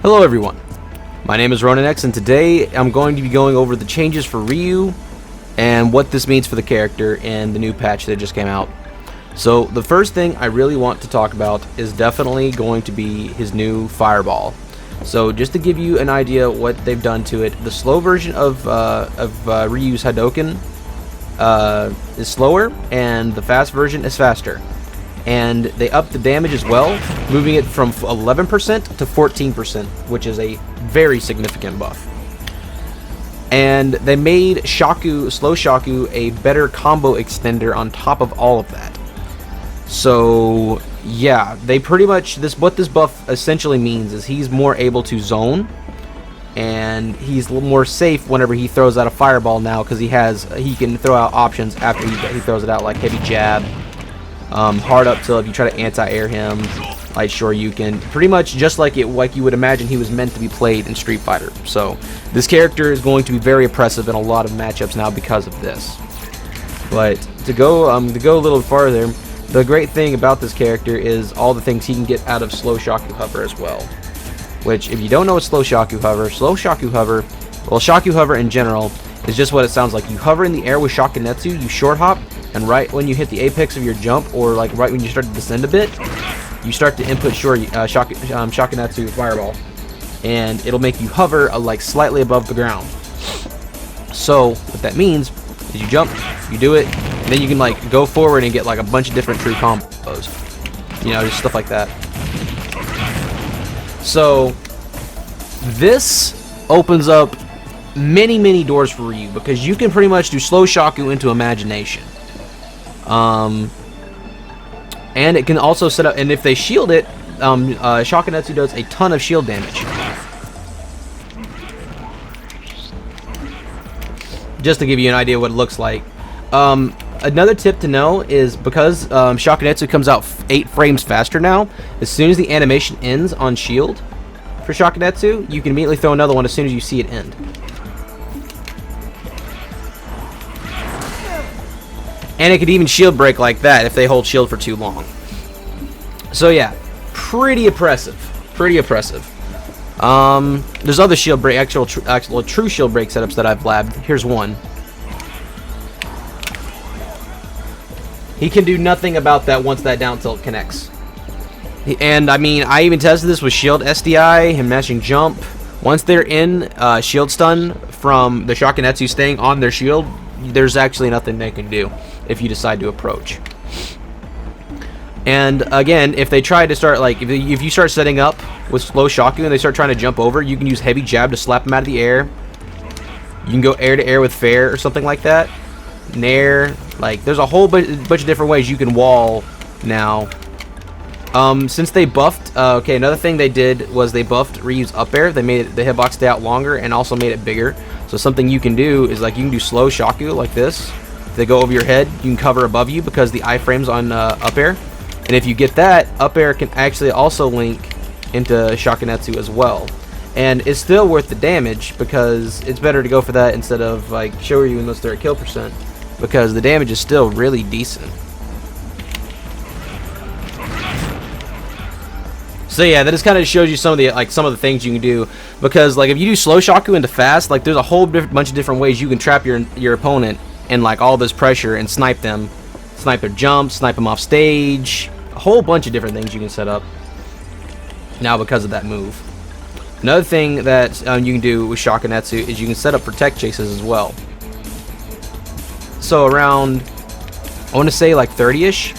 Hello everyone, my name is Ronan X, and today I'm going to be going over the changes for Ryu and what this means for the character in the new patch that just came out. So the first thing I really want to talk about is definitely going to be his new Fireball. So just to give you an idea what they've done to it, the slow version of Ryu's Hadouken is slower, and the fast version is faster. And they upped the damage as well, moving it from 11% to 14%, which is a very significant buff. And they made slow Shaku a better combo extender on top of all of that. So yeah, they pretty much, what this buff essentially means is he's more able to zone, and he's a little more safe whenever he throws out a fireball now, because he can throw out options after he throws it out, like heavy jab, hard up till if you try to anti-air him, light Shoryuken, pretty much just like you would imagine he was meant to be played in Street Fighter. So this character is going to be very oppressive in a lot of matchups now because of this. But to go a little farther, the great thing about this character is all the things he can get out of slow Shaku hover as well. Which, if you don't know what slow Shaku hover, well, Shaku hover in general is just what it sounds like. You hover in the air with Shakunetsu, you short hop, and right when you hit the apex of your jump, or like right when you start to descend a bit, you start to input Shakunetsu Fireball, and it'll make you hover like slightly above the ground. So what that means is you jump, you do it, and then you can like go forward and get like a bunch of different true combos, you know, just stuff like that. So this opens up many doors for Ryu, because you can pretty much do slow Shaku into imagination. And it can also set up, and if they shield it, Shakunetsu does a ton of shield damage. Just to give you an idea of what it looks like. Another tip to know is, because Shakunetsu comes out 8 frames faster now, as soon as the animation ends on shield for Shakunetsu, you can immediately throw another one as soon as you see it end. And it could even shield break like that if they hold shield for too long. So yeah, pretty oppressive. There's other shield break, actual true shield break setups that I've labbed. Here's one. He can do nothing about that once that down tilt connects. And I mean, I even tested this with shield SDI, him matching jump. Once they're in shield stun from the Shakunetsu staying on their shield, there's actually nothing they can do if you decide to approach. And again, if they try to start, like, if you start setting up with slow Shaku and they start trying to jump over, you can use heavy jab to slap them out of the air. You can go air to air with fair or something like that. Nair, like, there's a whole bunch of different ways you can wall now. Since they buffed, okay, another thing they did was they buffed Ryu's up air. They made the hitbox stay out longer and also made it bigger. So something you can do is, like, you can do slow Shaku like this. If they go over your head, you can cover above you because the iframe's on up air. And if you get that, up air can actually also link into Shakunetsu as well. And it's still worth the damage, because it's better to go for that instead of like Shoryu unless they're at kill percent, because the damage is still really decent. So yeah, that just kind of shows you some of the things you can do, because like if you do slow Shaku into fast, like there's a whole bunch of different ways you can trap your opponent in like all this pressure and snipe them, snipe their jumps, snipe them off stage, a whole bunch of different things you can set up now because of that move. Another thing that you can do with Shakunetsu is you can set up protect chases as well. So around, I want to say like 30ish,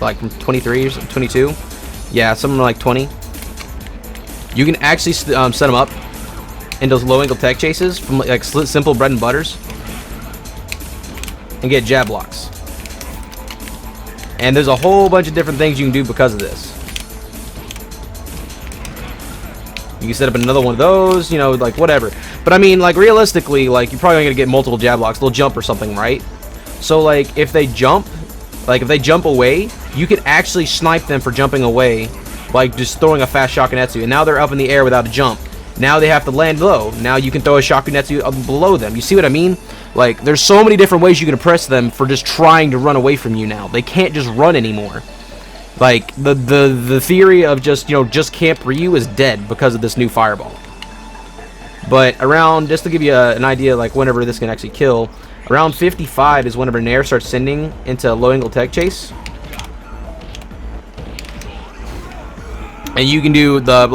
like from 23 or 22. Yeah, something like 20. You can actually set them up in those low angle tech chases from like simple bread and butters and get jab blocks. And there's a whole bunch of different things you can do because of this. You can set up another one of those, you know, like whatever. But I mean, like realistically, like you're probably gonna get multiple jab blocks. They'll jump or something, right? So like if they jump away, you can actually snipe them for jumping away, like just throwing a fast Shakunetsu. And now they're up in the air without a jump. Now they have to land low. Now you can throw a Shakunetsu below them. You see what I mean? Like, there's so many different ways you can oppress them for just trying to run away from you now. They can't just run anymore. Like the theory of just just camp Ryu is dead because of this new fireball. But around, just to give you an idea, like whenever this can actually kill, around 55 is whenever Nair starts sending into low angle tech chase. And you can do the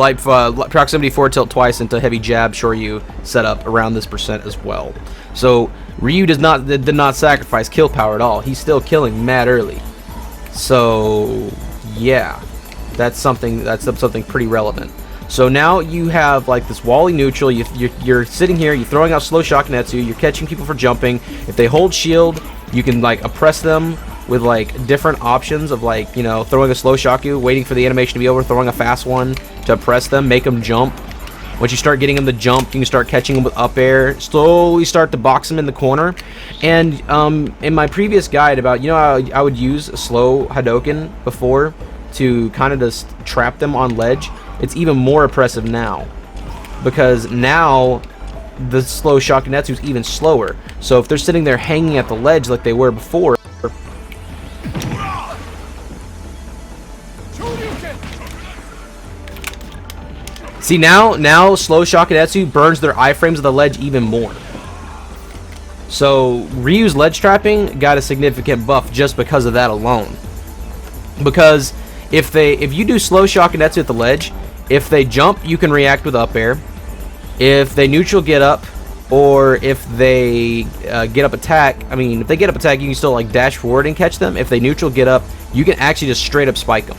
proximity forward tilt twice into heavy jab Shoryu setup around this percent as well. So Ryu did not sacrifice kill power at all. He's still killing mad early. So yeah, that's something pretty relevant. So now you have like this Wally neutral. You're sitting here. You're throwing out slow shock Netsu. You're catching people for jumping. If they hold shield, you can like oppress them with like different options of like throwing a slow shock, waiting for the animation to be over, throwing a fast one to oppress them, make them jump. Once you start getting them to jump, you can start catching them with up air. Slowly start to box them in the corner. And in my previous guide about how I would use a slow Hadoken before to kind of just trap them on ledge, it's even more oppressive now, because now the slow shock Netsu is even slower. So if they're sitting there hanging at the ledge like they were before, see now slow shock Netsu burns their iframes of the ledge even more. So Ryu's ledge trapping got a significant buff just because of that alone. Because if you do slow shock Netsu at the ledge, if they jump, you can react with up air. If they neutral get up, or if they get up attack, if they get up attack, you can still like dash forward and catch them. If they neutral get up, you can actually just straight up spike them.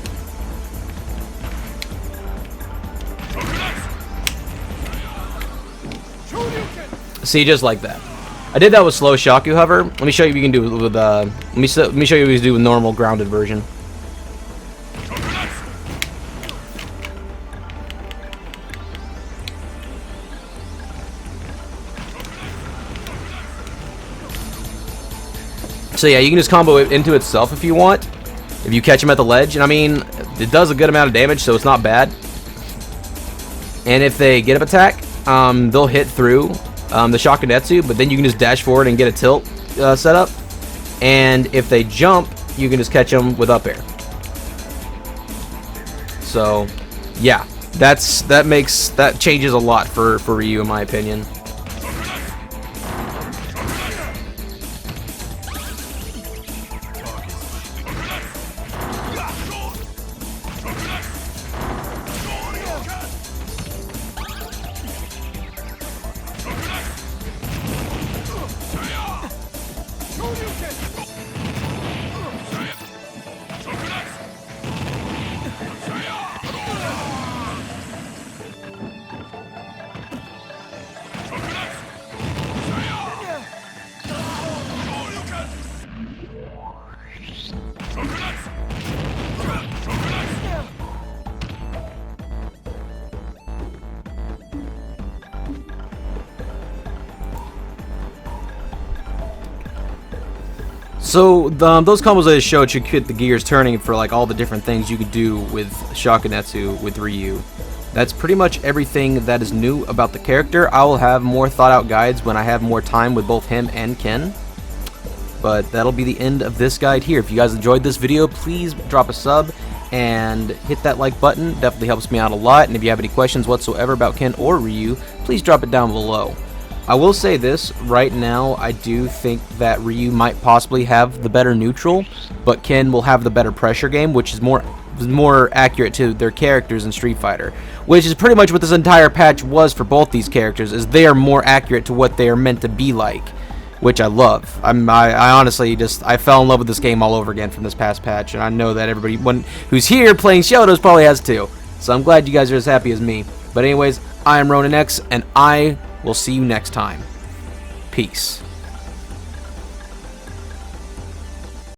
See, just like that. I did that with slow Shaku hover. Let me show you what you can do with let me show you what you can do with normal grounded version. So yeah, you can just combo it into itself if you want, if you catch him at the ledge. And it does a good amount of damage, so it's not bad. And if they get up attack, they'll hit through the Shakunetsu, but then you can just dash forward and get a tilt set up. And if they jump, you can just catch them with up air. So yeah, that changes a lot for Ryu, in my opinion. So those combos I just showed should get the gears turning for like all the different things you could do with Shakunetsu with Ryu. That's pretty much everything that is new about the character. I will have more thought out guides when I have more time with both him and Ken. But that'll be the end of this guide here. If you guys enjoyed this video, please drop a sub and hit that like button. Definitely helps me out a lot. And if you have any questions whatsoever about Ken or Ryu, please drop it down below. I will say this, right now I do think that Ryu might possibly have the better neutral, but Ken will have the better pressure game, which is more accurate to their characters in Street Fighter, which is pretty much what this entire patch was for both these characters, is they are more accurate to what they are meant to be like, which I love. I honestly I fell in love with this game all over again from this past patch, and I know that everybody who's here playing Shotos probably has too, so I'm glad you guys are as happy as me. But anyways, I am Ronin X, and I will see you next time. Peace.